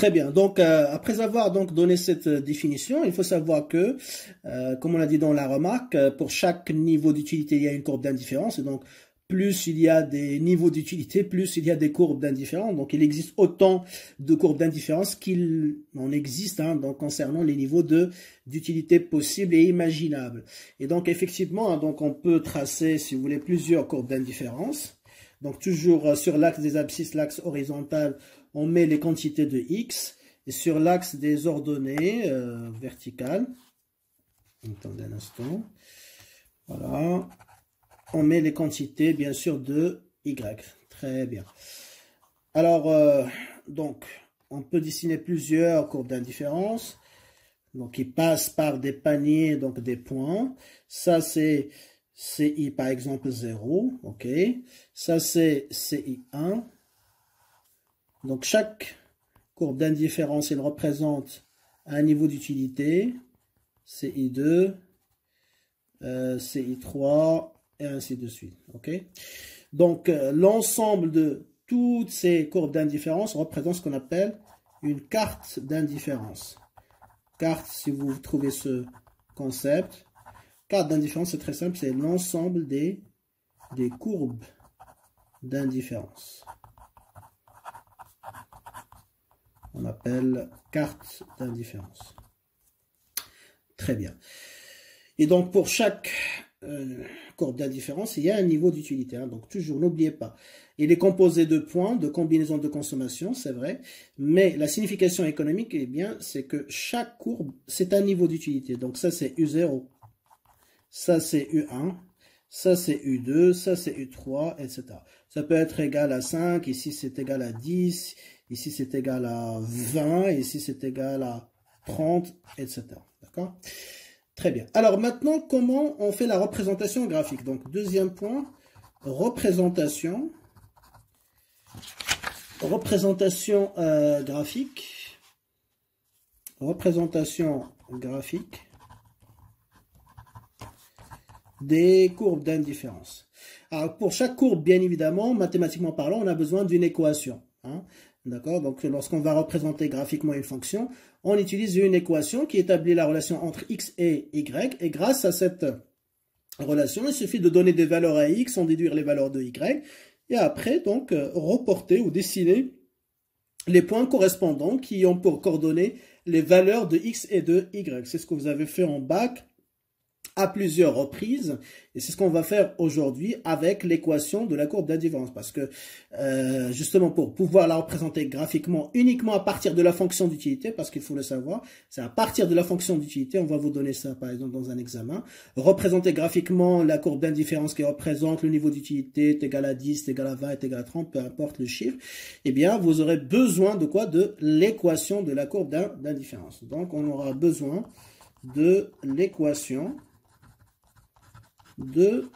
Très bien. Donc, après avoir donc donné cette définition, il faut savoir que, comme on l'a dit dans la remarque, pour chaque niveau d'utilité, il y a une courbe d'indifférence. Et donc, plus il y a des niveaux d'utilité, plus il y a des courbes d'indifférence. Donc, il existe autant de courbes d'indifférence qu'il en existe donc, concernant les niveaux d'utilité possibles et imaginables. Et donc, effectivement, donc on peut tracer, si vous voulez, plusieurs courbes d'indifférence. Donc, toujours sur l'axe des abscisses, l'axe horizontal, on met les quantités de x. Et sur l'axe des ordonnées verticales, attendez un instant, voilà, on met les quantités, bien sûr, de y. Très bien. Alors, donc, on peut dessiner plusieurs courbes d'indifférence. Donc, qui passent par des paniers, donc des points. Ça, c'est CI, par exemple, 0. OK. Ça, c'est CI1. Donc, chaque courbe d'indifférence, elle représente un niveau d'utilité, CI2, CI3, et ainsi de suite. OK? Donc, l'ensemble de toutes ces courbes d'indifférence représente ce qu'on appelle une carte d'indifférence. Carte, si vous trouvez ce concept, carte d'indifférence, c'est très simple, c'est l'ensemble des courbes d'indifférence. On appelle carte d'indifférence. Très bien. Et donc, pour chaque courbe d'indifférence, il y a un niveau d'utilité. Donc, toujours, n'oubliez pas. Il est composé de points, de combinaisons de consommation, c'est vrai. Mais la signification économique, eh bien, c'est que chaque courbe, c'est un niveau d'utilité. Donc, ça, c'est U0. Ça, c'est U1. Ça, c'est U2. Ça, c'est U3, etc. Ça peut être égal à 5. Ici, c'est égal à 10. Ici, c'est égal à 20. Ici, c'est égal à 30, etc. D'accord? Très bien. Alors maintenant, comment on fait la représentation graphique? Donc, deuxième point, représentation. Représentation graphique. Représentation graphique des courbes d'indifférence. Alors, pour chaque courbe, bien évidemment, mathématiquement parlant, on a besoin d'une équation. D'accord? Donc, lorsqu'on va représenter graphiquement une fonction, on utilise une équation qui établit la relation entre x et y. Et grâce à cette relation, il suffit de donner des valeurs à x, en déduire les valeurs de y. Et après, donc, reporter ou dessiner les points correspondants qui ont pour coordonnées les valeurs de x et de y. C'est ce que vous avez fait en bac à plusieurs reprises, et c'est ce qu'on va faire aujourd'hui avec l'équation de la courbe d'indifférence, parce que justement pour pouvoir la représenter graphiquement uniquement à partir de la fonction d'utilité, parce qu'il faut le savoir, c'est à partir de la fonction d'utilité, on va vous donner ça par exemple dans un examen, représenter graphiquement la courbe d'indifférence qui représente le niveau d'utilité est égal à 10, est égal à 20, est égal à 30, peu importe le chiffre, eh bien vous aurez besoin de quoi? De l'équation de la courbe d'indifférence. Donc on aura besoin de l'équation de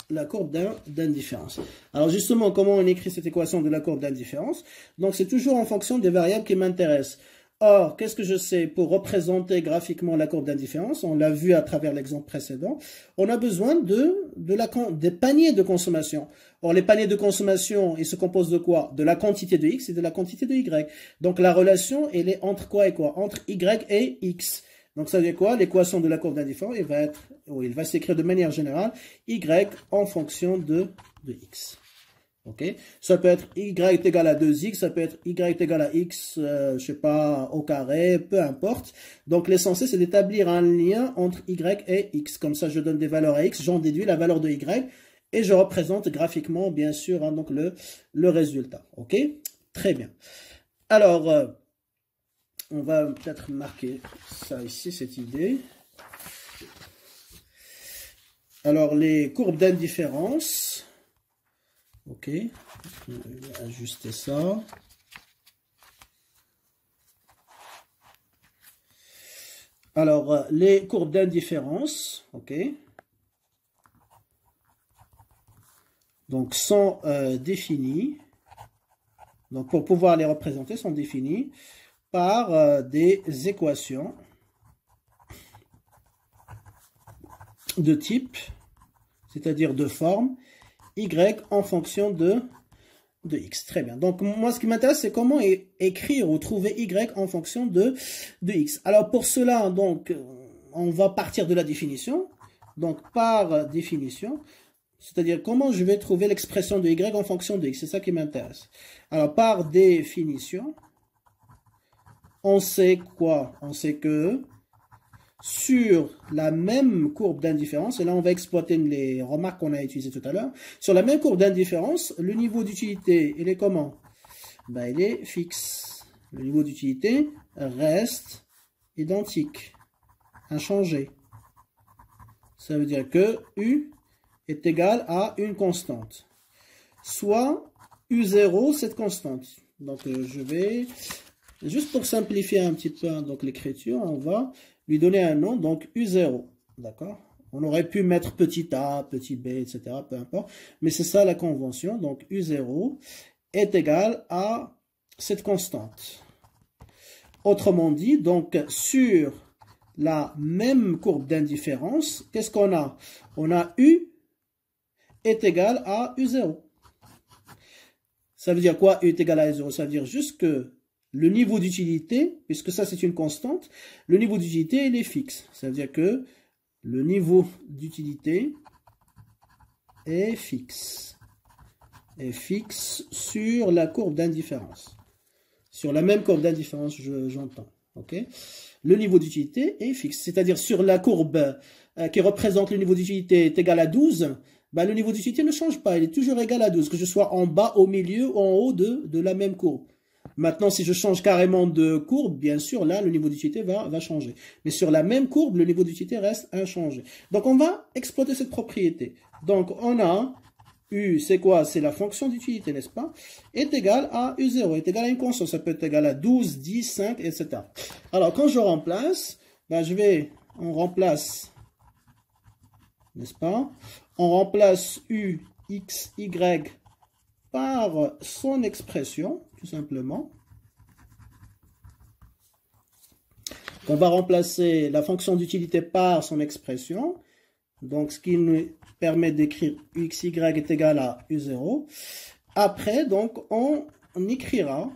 la courbe d'indifférence. Alors justement, comment on écrit cette équation de la courbe d'indifférence? Donc c'est toujours en fonction des variables qui m'intéressent. Or, qu'est-ce que je sais pour représenter graphiquement la courbe d'indifférence? On l'a vu à travers l'exemple précédent. On a besoin des paniers de consommation. Or, les paniers de consommation, ils se composent de quoi? De la quantité de x et de la quantité de y. Donc la relation, elle est entre quoi et quoi? Entre y et x. Donc, ça veut dire quoi? L'équation de la courbe d'indifférence, il va s'écrire de manière générale y en fonction de x. Ok? Ça peut être y est égal à 2x, ça peut être y est égal à x, je sais pas, au carré, peu importe. Donc, l'essentiel, c'est d'établir un lien entre y et x. Comme ça, je donne des valeurs à x, j'en déduis la valeur de y et je représente graphiquement, bien sûr, donc le résultat. Ok? Très bien. Alors, on va peut-être marquer ça ici, cette idée. Alors, les courbes d'indifférence. Ok, on va ajuster ça. Alors, les courbes d'indifférence, ok, donc sont définies. Donc, pour pouvoir les représenter, sont définies par des équations de type, c'est-à-dire de forme, y en fonction de de x. Très bien. Donc, moi, ce qui m'intéresse, c'est comment écrire ou trouver y en fonction de x. Alors, pour cela, donc, on va partir de la définition. Donc, par définition, c'est-à-dire comment je vais trouver l'expression de y en fonction de x. C'est ça qui m'intéresse. Alors, par définition, on sait quoi? On sait que sur la même courbe d'indifférence, et là on va exploiter les remarques qu'on a utilisées tout à l'heure, sur la même courbe d'indifférence, le niveau d'utilité, il est comment? Ben, il est fixe. Le niveau d'utilité reste identique, inchangé. Ça veut dire que U est égal à une constante, soit U0, cette constante. Donc je vais, juste pour simplifier un petit peu donc l'écriture, on va lui donner un nom, donc U0, d'accord? On aurait pu mettre petit a, petit b, etc., peu importe, mais c'est ça la convention, donc U0 est égal à cette constante. Autrement dit, donc sur la même courbe d'indifférence, qu'est-ce qu'on a? On a U est égal à U0. Ça veut dire quoi, U est égal à U0? Ça veut dire juste que le niveau d'utilité, puisque ça c'est une constante, le niveau d'utilité il est fixe. Ça veut dire que le niveau d'utilité est fixe. Est fixe sur la courbe d'indifférence. Sur la même courbe d'indifférence, j'entends. Okay, le niveau d'utilité est fixe. C'est-à-dire sur la courbe qui représente le niveau d'utilité est égal à 12, ben, le niveau d'utilité ne change pas. Il est toujours égal à 12, que je sois en bas, au milieu ou en haut de la même courbe. Maintenant, si je change carrément de courbe, bien sûr, là, le niveau d'utilité va changer. Mais sur la même courbe, le niveau d'utilité reste inchangé. Donc, on va exploiter cette propriété. Donc, on a U, c'est quoi? C'est la fonction d'utilité, n'est-ce pas? Est égal à U0, est égal à une constante. Ça peut être égal à 12, 10, 5, etc. Alors, quand je remplace, ben, on remplace, n'est-ce pas? On remplace U, X, Y par son expression, tout simplement. On va remplacer la fonction d'utilité par son expression. Donc, ce qui nous permet d'écrire UXY est égal à U0. Après, donc, on écrira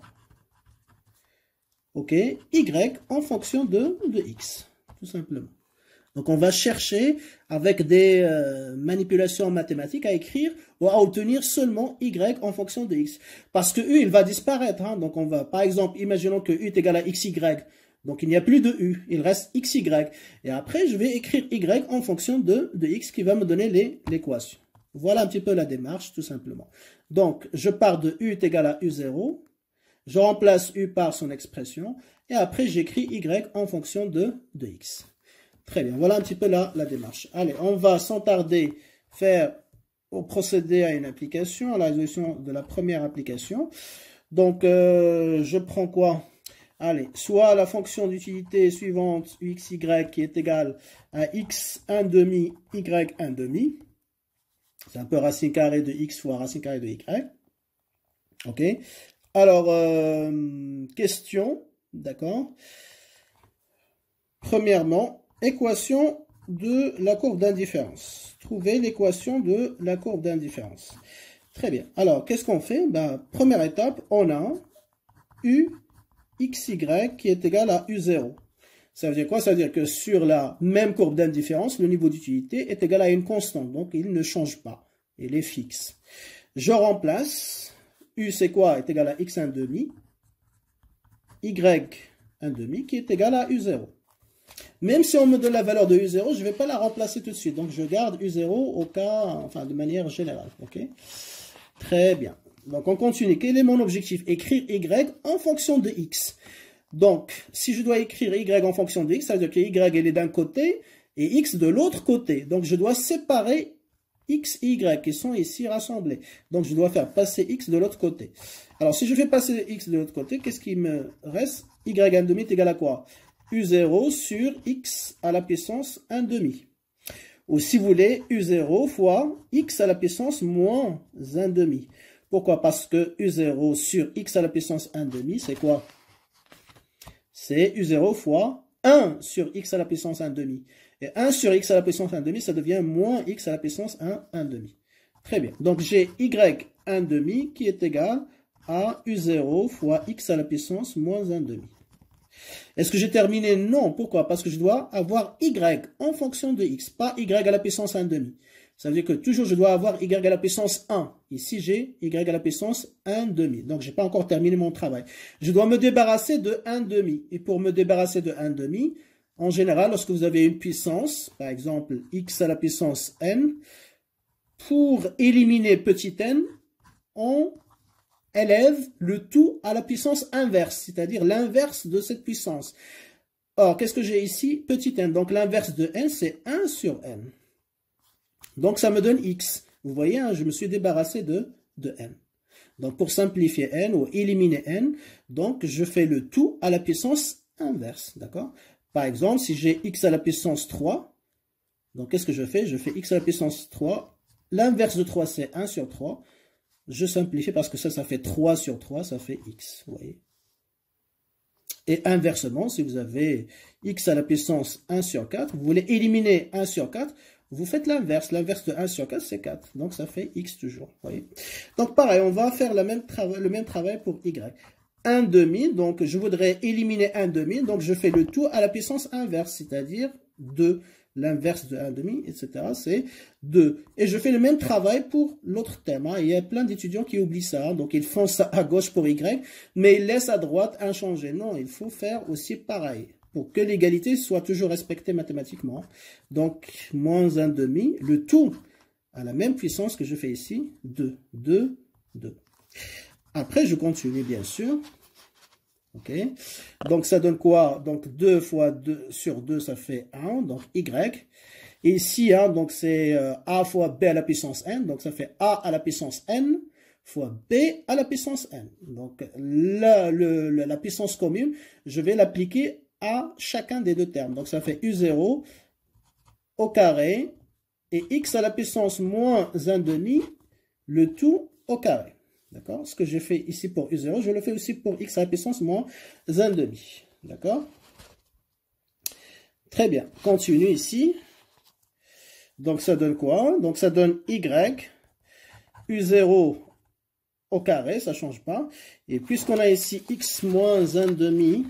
Y en fonction de X, tout simplement. Donc, on va chercher avec des manipulations mathématiques à écrire ou à obtenir seulement Y en fonction de X. Parce que U, il va disparaître. Hein. Donc, on va, par exemple, imaginons que U est égal à XY. Donc, il n'y a plus de U. Il reste XY. Et après, je vais écrire Y en fonction de X qui va me donner l'équation. Voilà un petit peu la démarche, tout simplement. Donc, je pars de U est égal à U0. Je remplace U par son expression. Et après, j'écris Y en fonction de X. Très bien, voilà un petit peu la démarche. Allez, on va sans tarder procéder à une application, à la résolution de la première application. Donc, je prends quoi? Allez, soit la fonction d'utilité suivante, uxy, qui est égale à x1 demi, y1 demi. C'est un peu racine carrée de x fois racine carrée de y. OK. Alors, question, d'accord. Premièrement, équation de la courbe d'indifférence. Trouver l'équation de la courbe d'indifférence. Très bien. Alors, qu'est-ce qu'on fait? Ben, première étape, on a u xy qui est égal à U0. Ça veut dire quoi? Ça veut dire que sur la même courbe d'indifférence, le niveau d'utilité est égal à une constante. Donc, il ne change pas. Il est fixe. Je remplace. U, c'est quoi? Est égal à x1 demi. Y1 demi qui est égal à U0. Même si on me donne la valeur de U0, je ne vais pas la remplacer tout de suite. Donc, je garde U0 au cas, enfin, de manière générale. OK? Très bien. Donc, on continue. Quel est mon objectif? Écrire Y en fonction de X. Donc, si je dois écrire Y en fonction de X, ça veut dire que Y, elle est d'un côté et X de l'autre côté. Donc, je dois séparer X et Y qui sont ici rassemblés. Donc, je dois faire passer X de l'autre côté. Alors, si je fais passer X de l'autre côté, qu'est-ce qui me reste? Y1 demi est égal à quoi? U0 sur X à la puissance 1 demi. Ou si vous voulez, U0 fois X à la puissance moins 1 demi. Pourquoi? Parce que U0 sur X à la puissance 1 demi, c'est quoi? C'est U0 fois 1 sur X à la puissance 1 demi. Et 1 sur X à la puissance 1 demi, ça devient moins X à la puissance 1 demi. Très bien. Donc, j'ai y1,5 qui est égal à u0 fois x à la puissance moins 1,5. Est-ce que j'ai terminé? Non. Pourquoi? Parce que je dois avoir y en fonction de x, pas y à la puissance 1,5. Ça veut dire que toujours je dois avoir y à la puissance 1. Ici, j'ai y à la puissance 1,5. Donc, je n'ai pas encore terminé mon travail. Je dois me débarrasser de 1,5. Et pour me débarrasser de 1,5, en général, lorsque vous avez une puissance, par exemple x à la puissance n, pour éliminer petit n, on élève le tout à la puissance inverse, c'est-à-dire l'inverse de cette puissance. Or, qu'est-ce que j'ai ici? Petit n. Donc, l'inverse de n, c'est 1 sur n. Donc, ça me donne x. Vous voyez, hein, je me suis débarrassé de n. Donc, pour simplifier n ou éliminer n, donc je fais le tout à la puissance inverse. D'accord? Par exemple, si j'ai x à la puissance 3, donc qu'est-ce que je fais? Je fais x à la puissance 3. L'inverse de 3, c'est 1 sur 3. Je simplifie parce que ça fait 3 sur 3, ça fait x. Vous voyez? Et inversement, si vous avez x à la puissance 1 sur 4, vous voulez éliminer 1 sur 4, vous faites l'inverse. L'inverse de 1 sur 4, c'est 4. Donc, ça fait x toujours. Vous voyez? Donc, pareil, on va faire le même travail pour y. 1,5, donc je voudrais éliminer 1,5, donc je fais le tout à la puissance inverse, c'est-à-dire 2. L'inverse de 1,5, etc., c'est 2. Et je fais le même travail pour l'autre thème. Hein. Il y a plein d'étudiants qui oublient ça. Hein. Donc, ils font ça à gauche pour y, mais ils laissent à droite inchangé. Non, il faut faire aussi pareil pour que l'égalité soit toujours respectée mathématiquement. Donc, moins 1,5, le tout à la même puissance que je fais ici, 2. 2, 2. Après, je continue, bien sûr. Ok, donc ça donne quoi? Donc 2 fois 2 sur 2, ça fait 1, donc y. Et ici, hein, donc c'est a fois b à la puissance n, donc ça fait a à la puissance n fois b à la puissance n. Donc la puissance commune, je vais l'appliquer à chacun des deux termes. Donc ça fait u0 au carré et x à la puissance moins 1,5, le tout au carré. D'accord? Ce que j'ai fait ici pour U0, je le fais aussi pour x à la puissance moins 1,5. D'accord? Très bien. Continue ici. Donc, ça donne quoi? Donc, ça donne y, U0 au carré, ça ne change pas. Et puisqu'on a ici x moins 1,5,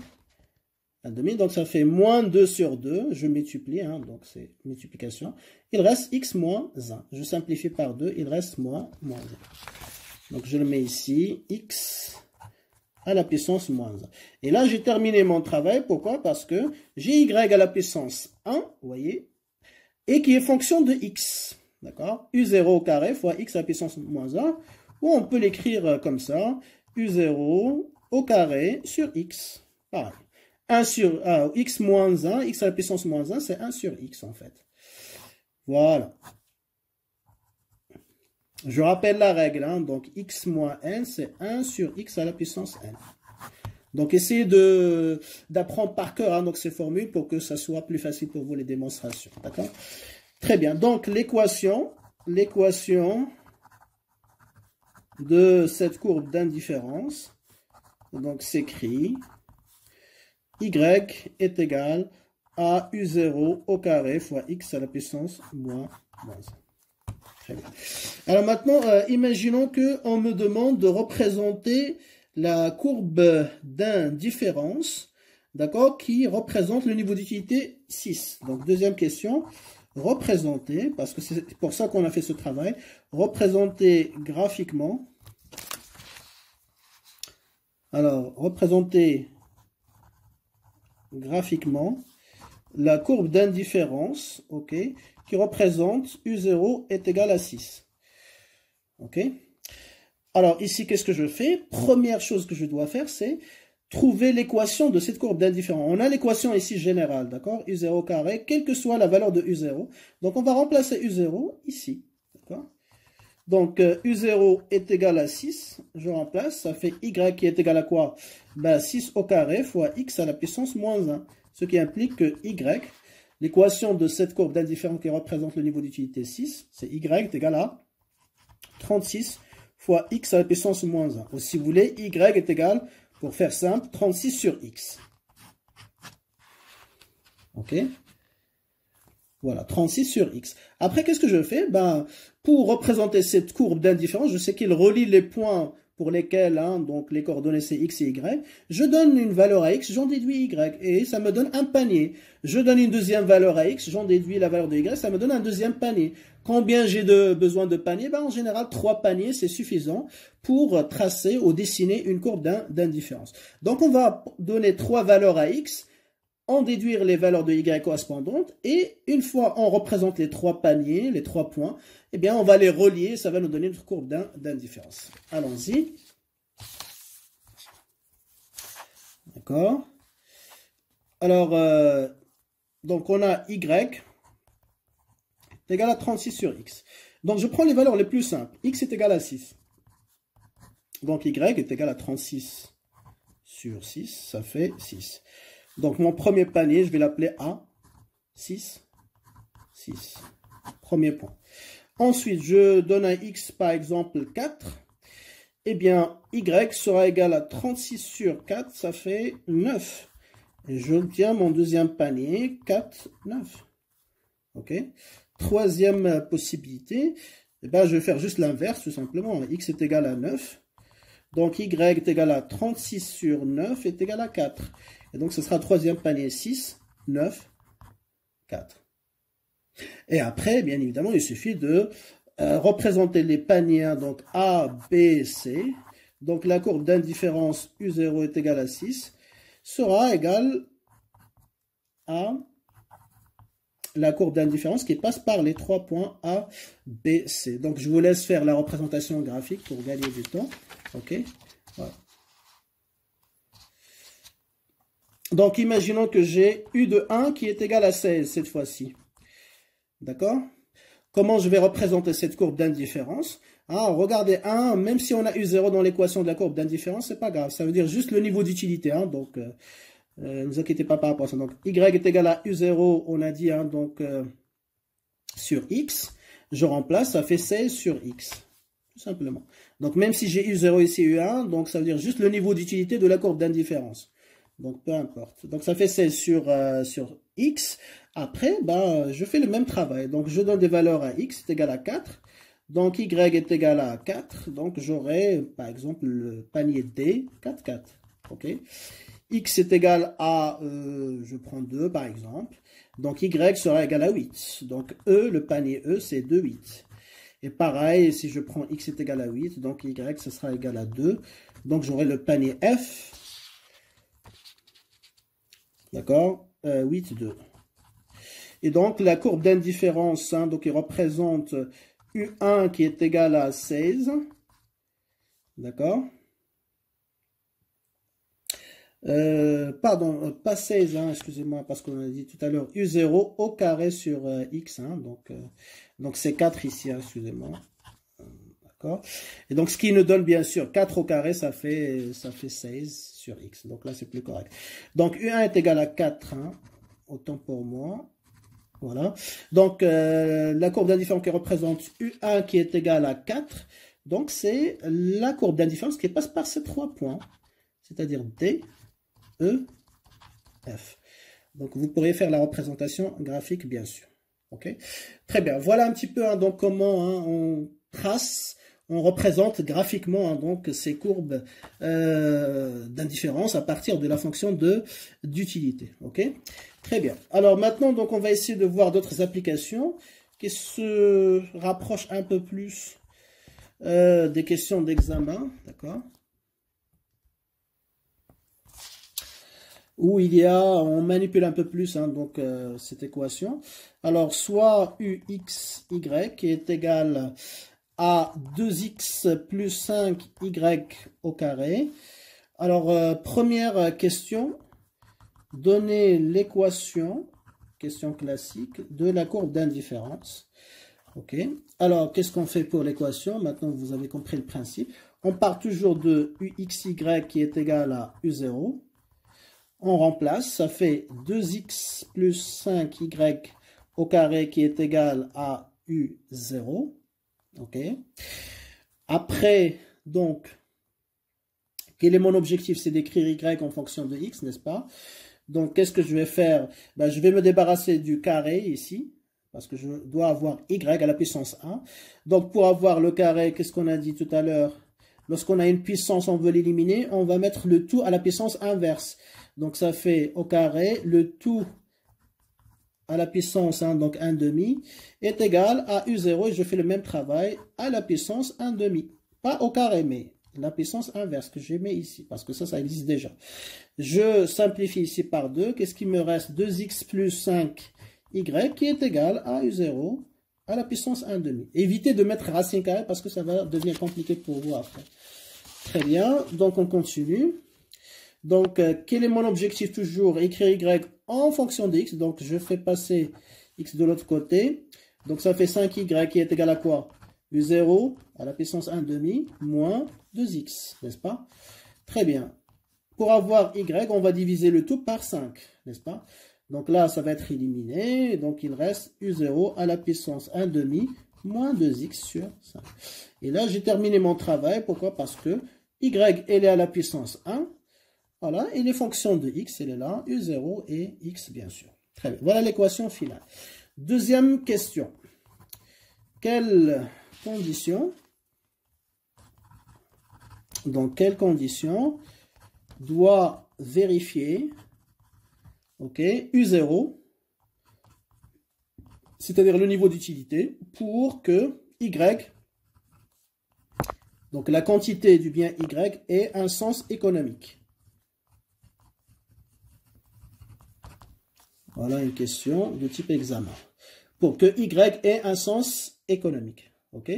donc ça fait moins 2 sur 2. Je multiplie, hein, donc c'est multiplication. Il reste x moins 1. Je simplifie par 2, il reste moins 1. Donc, je le mets ici, x à la puissance moins 1. Et là, j'ai terminé mon travail. Pourquoi? Parce que j'ai y à la puissance 1, vous voyez, et qui est fonction de x. D'accord? U0 au carré fois x à la puissance moins 1. Ou on peut l'écrire comme ça, U0 au carré sur x. Pareil. 1 sur x moins 1, x à la puissance moins 1, c'est 1 sur x en fait. Voilà. Je rappelle la règle, hein, donc x moins n, c'est 1 sur x à la puissance n. Donc, essayez d'apprendre par cœur hein, donc ces formules pour que ça soit plus facile pour vous les démonstrations. D'accord? Très bien. Donc, l'équation de cette courbe d'indifférence, donc s'écrit y est égal à u0 au carré fois x à la puissance moins 1. Très bien. Alors maintenant, imaginons qu'on me demande de représenter la courbe d'indifférence, d'accord, qui représente le niveau d'utilité 6. Donc, deuxième question, représenter, parce que c'est pour ça qu'on a fait ce travail, représenter graphiquement. Alors, représenter graphiquement la courbe d'indifférence, ok, qui représente U0 est égal à 6. Ok. Alors ici, qu'est-ce que je fais? Première chose que je dois faire, c'est trouver l'équation de cette courbe d'indifférence. On a l'équation ici générale, d'accord? U0 au carré, quelle que soit la valeur de U0. Donc on va remplacer U0 ici, d'accord? Donc U0 est égal à 6, je remplace, ça fait Y qui est égal à quoi? Ben, 6 au carré fois X à la puissance moins 1. Ce qui implique que Y, l'équation de cette courbe d'indifférence qui représente le niveau d'utilité 6, c'est Y est égal à 36 fois X à la puissance moins 1. Ou si vous voulez, Y est égal, pour faire simple, 36 sur X. Ok? Voilà, 36 sur x. Après, qu'est-ce que je fais? Ben, pour représenter cette courbe d'indifférence, je sais qu'il relie les points pour lesquels, donc les coordonnées c'est x et y. Je donne une valeur à x, j'en déduis y, et ça me donne un panier. Je donne une deuxième valeur à x, j'en déduis la valeur de y, ça me donne un deuxième panier. Combien j'ai besoin de paniers? Ben, en général, 3 paniers, c'est suffisant pour tracer ou dessiner une courbe d'indifférence. Donc, on va donner 3 valeurs à x, en déduire les valeurs de y correspondantes, et une fois on représente les 3 paniers, les 3 points, eh bien on va les relier, ça va nous donner notre courbe d'indifférence. Allons-y. D'accord. Alors, donc on a y est égal à 36 sur x. Donc je prends les valeurs les plus simples. X est égal à 6. Donc y est égal à 36 sur 6, ça fait 6. Donc, mon premier panier, je vais l'appeler A, 6, 6. Premier point. Ensuite, je donne à x, par exemple, 4. Eh bien, y sera égal à 36 sur 4, ça fait 9. Et j'obtiens mon deuxième panier, 4, 9. OK. Troisième possibilité, eh bien, je vais faire juste l'inverse, tout simplement. X est égal à 9. Donc, y est égal à 36 sur 9 est égal à 4. Et donc, ce sera troisième panier 6, 9, 4. Et après, bien évidemment, il suffit de représenter les paniers, donc A, B, C. Donc, la courbe d'indifférence U0 est égale à 6 sera égale à la courbe d'indifférence qui passe par les 3 points A, B, C. Donc, je vous laisse faire la représentation graphique pour gagner du temps. OK. Voilà. Donc, imaginons que j'ai U de 1 qui est égal à 16 cette fois-ci. D'accord? Comment je vais représenter cette courbe d'indifférence? Regardez, 1, même si on a U0 dans l'équation de la courbe d'indifférence, c'est pas grave. Ça veut dire juste le niveau d'utilité. Donc, ne vous inquiétez pas par rapport à ça. Donc, Y est égal à U0, on a dit, donc, sur X. Je remplace, ça fait 16 sur X. Tout simplement. Donc, même si j'ai U0 ici, U1, donc ça veut dire juste le niveau d'utilité de la courbe d'indifférence. Donc, peu importe. Donc, ça fait 16 sur x. Après, je fais le même travail. Donc, je donne des valeurs à x, c'est égal à 4. Donc, y est égal à 4. Donc, j'aurai, par exemple, le panier D, 4, 4. OK. X est égal à, je prends 2, par exemple. Donc, y sera égal à 8. Donc, le panier E, c'est 2, 8. Et pareil, si je prends x est égal à 8, donc y, ce sera égal à 2. Donc, j'aurai le panier F. D'accord, 8, 2. Et donc, la courbe d'indifférence, donc il représente U1 qui est égal à 16. D'accord. Pardon, pas 16, excusez-moi, parce qu'on a dit tout à l'heure U0 au carré sur X. Donc c'est 4 ici, excusez-moi. D'accord. Et donc, ce qui nous donne, bien sûr, 4 au carré, ça fait 16 sur X. Donc là, c'est plus correct. Donc, U1 est égal à 4, autant pour moi. Voilà. Donc, la courbe d'indifférence qui représente U1 qui est égal à 4. Donc, c'est la courbe d'indifférence qui passe par ces 3 points. C'est-à-dire D, E, F. Donc, vous pourrez faire la représentation graphique, bien sûr. OK. Très bien. Voilà un petit peu donc comment on trace, on représente graphiquement donc ces courbes d'indifférence à partir de la fonction d'utilité. OK. Très bien. Alors maintenant, donc, on va essayer de voir d'autres applications qui se rapprochent un peu plus des questions d'examen. D'accord. Où on manipule un peu plus donc cette équation. Alors, soit uxy est égal à 2x plus 5y au carré. Alors, première question, donner l'équation, question classique, de la courbe d'indifférence. OK. Alors, qu'est-ce qu'on fait pour l'équation? Maintenant, vous avez compris le principe. On part toujours de uxy qui est égal à u0. On remplace, ça fait 2x plus 5y au carré qui est égal à u0. OK. Après, donc, quel est mon objectif? C'est d'écrire y en fonction de x, n'est-ce pas? Donc, qu'est-ce que je vais faire? Je vais me débarrasser du carré ici. parce que je dois avoir y à la puissance 1. Donc, pour avoir le carré, qu'est-ce qu'on a dit tout à l'heure? Lorsqu'on a une puissance, on veut l'éliminer, on va mettre le tout à la puissance inverse. Donc, ça fait au carré, le tout à la puissance 1, donc 1 demi, est égal à U0, et je fais le même travail à la puissance 1 demi. Pas au carré, mais la puissance inverse que je mets ici, parce que ça existe déjà. Je simplifie ici par 2. Qu'est-ce qui me reste? 2x plus 5y qui est égal à U0 à la puissance 1 demi. Évitez de mettre racine carrée parce que ça va devenir compliqué pour vous après. Très bien, donc on continue. Donc, quel est mon objectif toujours? Écrire y en fonction de x. Donc, je fais passer x de l'autre côté. Donc, ça fait 5y qui est égal à quoi? U0 à la puissance 1 demi moins 2x, n'est-ce pas? Très bien. Pour avoir y, on va diviser le tout par 5, n'est-ce pas? Donc là, ça va être éliminé. Donc, il reste U0 à la puissance 1 demi moins 2x sur 5. Et là, j'ai terminé mon travail. Pourquoi? Parce que y, elle est à la puissance 1. Voilà, et les fonctions de x, elle est là, U0 et x, bien sûr. Très bien, voilà l'équation finale. Deuxième question. Quelles conditions, donc quelles conditions doit vérifier, ok, U0, c'est-à-dire le niveau d'utilité, pour que y, donc la quantité du bien y, ait un sens économique. Voilà une question de type examen. Pour que y ait un sens économique. Ok?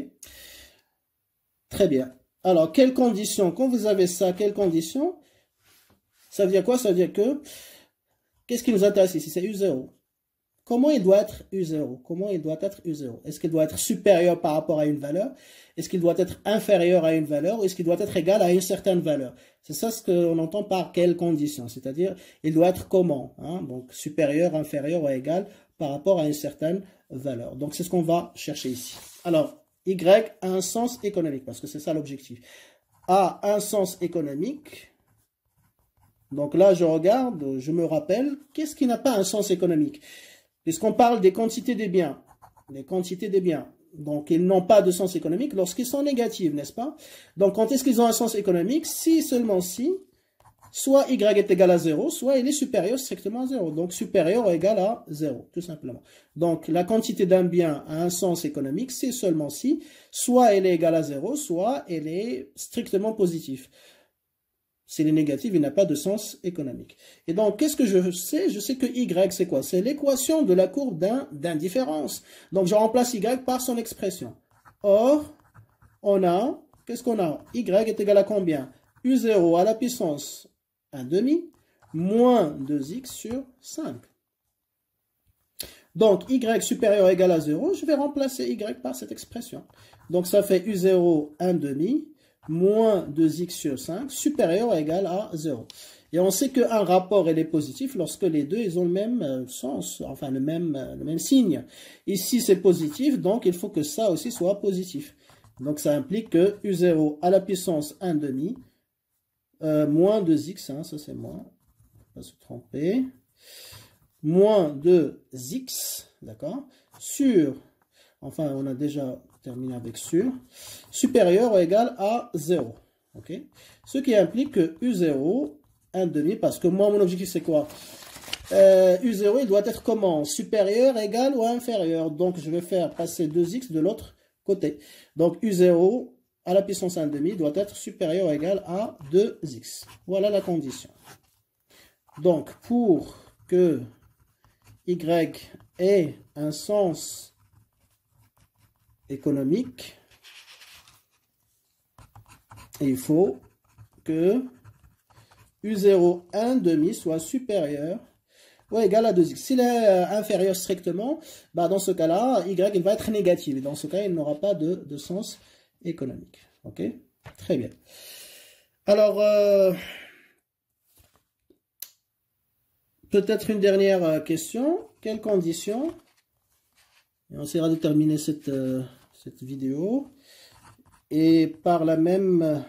Très bien. Alors, quelles conditions? Quand vous avez ça, quelles conditions? Ça veut dire quoi? Ça veut dire que, qu'est-ce qui nous intéresse ici? C'est U0. Comment il doit être U0? Comment il doit être U0? Est-ce qu'il doit être supérieur par rapport à une valeur? Est-ce qu'il doit être inférieur à une valeur? Ou est-ce qu'il doit être égal à une certaine valeur? C'est ça ce qu'on entend par quelles conditions. C'est-à-dire, il doit être comment? Hein? Donc, supérieur, inférieur ou égal par rapport à une certaine valeur. Donc, c'est ce qu'on va chercher ici. Alors, Y a un sens économique, parce que c'est ça l'objectif. A un sens économique. Donc là, je regarde, je me rappelle, qu'est-ce qui n'a pas un sens économique? Puisqu'on parle des quantités des biens. Les quantités des biens. Donc, ils n'ont pas de sens économique lorsqu'ils sont négatifs, n'est-ce pas? Donc, quand est-ce qu'ils ont un sens économique? Si, seulement si, soit y est égal à 0, soit il est supérieur strictement à 0. Donc, supérieur ou égal à 0, tout simplement. Donc, la quantité d'un bien a un sens économique, c'est seulement si, soit elle est égale à 0, soit elle est strictement positive. S'il est négatif, il n'a pas de sens économique. Et donc, qu'est-ce que je sais? Je sais que y, c'est quoi? C'est l'équation de la courbe d'indifférence. Donc, je remplace y par son expression. Or, on a, qu'est-ce qu'on a? Y est égal à combien? U0 à la puissance 1 demi moins 2x sur 5. Donc, y supérieur ou égal à 0, je vais remplacer y par cette expression. Donc, ça fait U0 1 demi moins 2x sur 5, supérieur ou égal à 0. Et on sait qu'un rapport, il est positif lorsque les deux, ils ont le même sens, enfin le même signe. Ici, c'est positif, donc il faut que ça aussi soit positif. Donc, ça implique que U0 à la puissance 1 demi, moins 2x, hein, ça c'est moins, on va se tromper, moins 2x, d'accord, sur, enfin on a déjà terminé avec sur, supérieur ou égal à 0. Ok. Ce qui implique que U0, 1 demi, parce que moi mon objectif c'est quoi? U0 il doit être comment? Supérieur, égal ou inférieur. Donc je vais faire passer 2x de l'autre côté. Donc U0 à la puissance 1 demi doit être supérieur ou égal à 2x. Voilà la condition. Donc pour que y ait un sens économique, il faut que U0 1 demi soit supérieur ou égal à 2x. S'il est inférieur strictement, bah dans ce cas-là, y il va être négatif. Et dans ce cas, il n'aura pas de sens économique. Ok? Très bien. Alors, peut-être une dernière question. Quelles conditions? Et on essaiera de terminer cette vidéo. Et par la même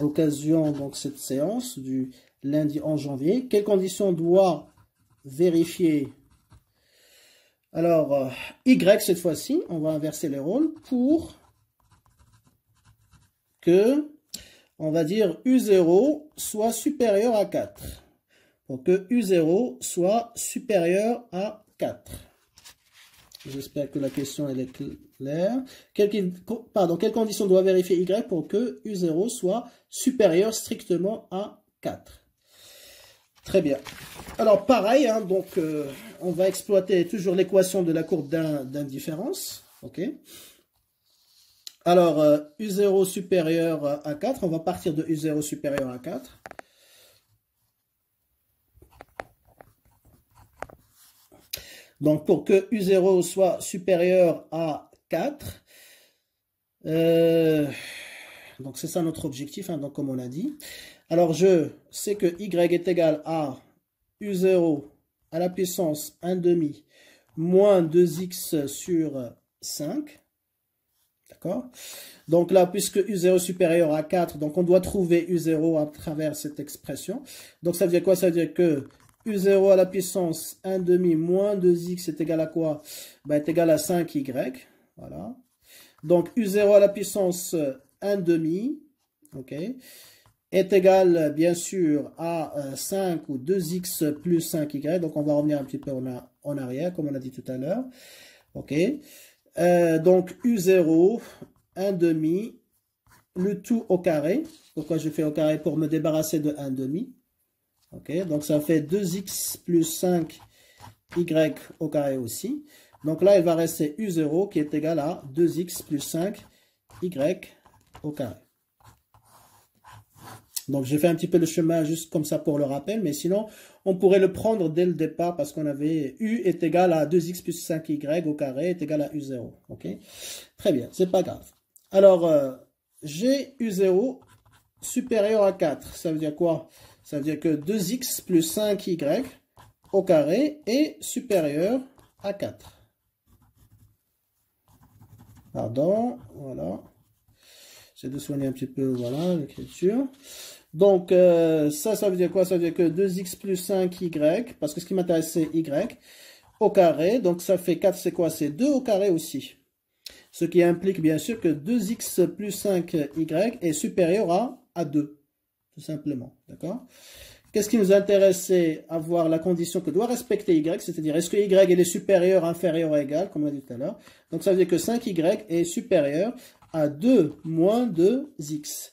occasion, donc cette séance du lundi 11 janvier, quelles conditions doit vérifier Alors, Y cette fois-ci, on va inverser les rôles pour que, on va dire, U0 soit supérieur à 4. Pour que U0 soit supérieur à 4. J'espère que la question elle est claire. Quelle condition doit vérifier Y pour que U0 soit supérieur strictement à 4? Très bien. Alors pareil, hein, donc on va exploiter toujours l'équation de la courbe d'indifférence. Ok. Alors U0 supérieur à 4, on va partir de U0 supérieur à 4. Donc, pour que U0 soit supérieur à 4, donc c'est ça notre objectif, hein, donc comme on a dit. Alors, je sais que Y est égal à U0 à la puissance 1 demi moins 2x sur 5. D'accord? Donc là, puisque U0 est supérieur à 4, donc on doit trouver U0 à travers cette expression. Donc ça veut dire quoi? Ça veut dire que U0 à la puissance 1 demi moins 2x est égal à quoi? Ben, est égal à 5y. Voilà. Donc U0 à la puissance 1 demi, ok, est égal bien sûr à 5 ou 2x plus 5y. Donc on va revenir un petit peu en arrière, comme on a dit tout à l'heure. Ok. Donc U0, 1 demi, le tout au carré. Pourquoi je fais au carré? Pour me débarrasser de 1 demi. Ok, donc ça fait 2x plus 5y au carré aussi. Donc là, il va rester U0 qui est égal à 2x plus 5y au carré. Donc j'ai fait un petit peu le chemin juste comme ça pour le rappel, mais sinon, on pourrait le prendre dès le départ parce qu'on avait U est égal à 2x plus 5y au carré est égal à U0. Ok, très bien, c'est pas grave. Alors, j'ai U0 supérieur à 4. Ça veut dire quoi? Ça veut dire que 2x plus 5y au carré est supérieur à 4. Pardon, voilà. J'essaie de soigner un petit peu, voilà, l'écriture. Donc, ça veut dire quoi? Ça veut dire que 2x plus 5y, parce que ce qui m'intéresse, c'est y, au carré. Donc, ça fait 4, c'est quoi? C'est 2 au carré aussi. Ce qui implique, bien sûr, que 2x plus 5y est supérieur à 2. Tout simplement, d'accord? Qu'est-ce qui nous intéresse? C'est avoir la condition que doit respecter y, c'est-à-dire est-ce que y est supérieur, inférieur ou égal, comme on a dit tout à l'heure. Donc ça veut dire que 5y est supérieur à 2 moins 2x.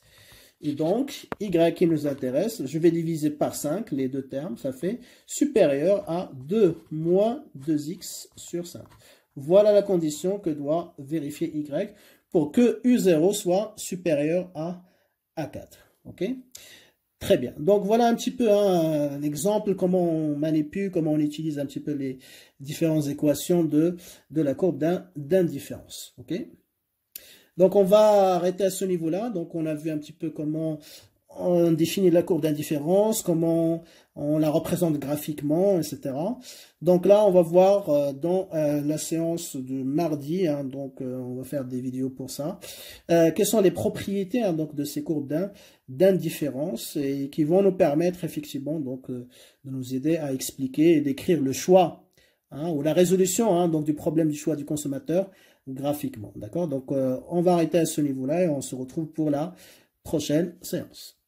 Et donc, y qui nous intéresse, je vais diviser par 5, les deux termes, ça fait supérieur à 2 moins 2x sur 5. Voilà la condition que doit vérifier y pour que U0 soit supérieur à 4. Ok? Très bien. Donc, voilà un petit peu un exemple, comment on manipule, comment on utilise un petit peu les différentes équations de la courbe d'indifférence. Ok? Donc, on va arrêter à ce niveau-là. Donc, on a vu un petit peu comment on définit la courbe d'indifférence, comment on la représente graphiquement, etc. Donc là, on va voir dans la séance de mardi, hein, donc on va faire des vidéos pour ça, quelles sont les propriétés hein, donc de ces courbes d'indifférence et qui vont nous permettre effectivement donc de nous aider à expliquer et décrire le choix hein, ou la résolution hein, donc du problème du choix du consommateur graphiquement. D'accord? Donc on va arrêter à ce niveau-là et on se retrouve pour la prochaine séance.